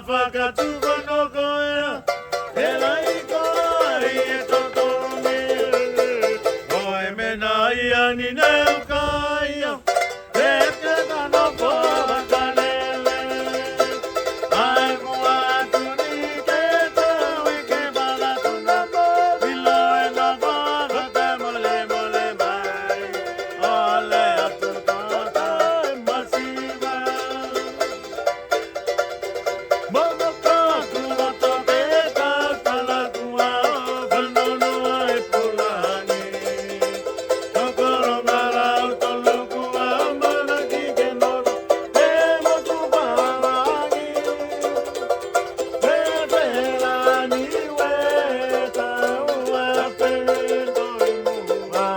faca tuba no goya, ela ikoa e totone. Oi mena ia ni neu kaia, e te kano poa kalele. Ai mua tuni ke tau e ke bala tuna mo, bilo e na vana te mole mole mai. Ole atu tata e masiva. Momo kaku o toke tala kua o vanono ai pulani. Tokoro ngara o tolu kua mana ki ke nono e motu parangi. E pelani we tau a pendo i mua.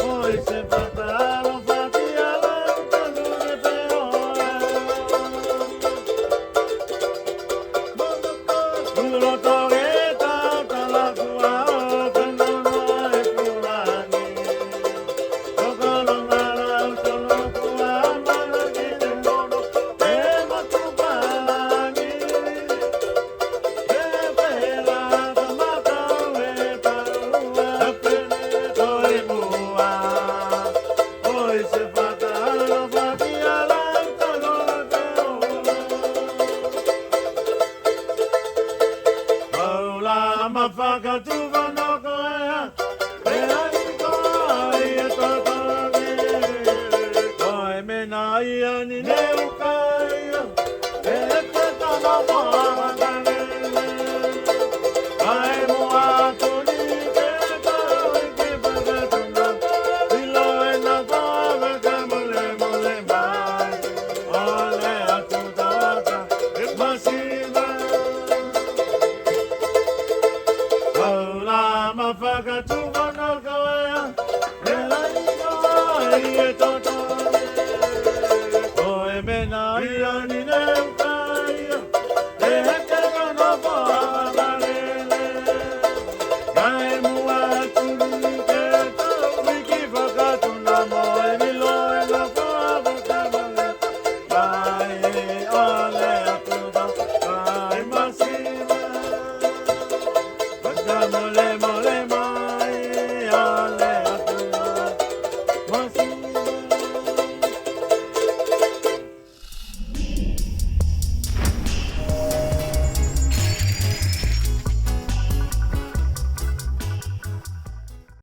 Oi se patalo fatia la tolu e peola. Ulo toreta tala kua o vanono ai pulani. Tokoro ngara o tolu kua mana ki ke nono e motu parangi. E pela da mata e taua pendo i mua. Oi se fatalo fatia la tolu e peola. Ola ma faca tuva no goya, e ai koa e totone. Oi mena ia ni neu kaia, e te tano poa kalele. Ai mua tuni ke tau e ke baka tuna, bilo e na vana ka mole mole mai. Ole atu tata e masiva. Ola ma faca tuva no goya, e ai koa e totone.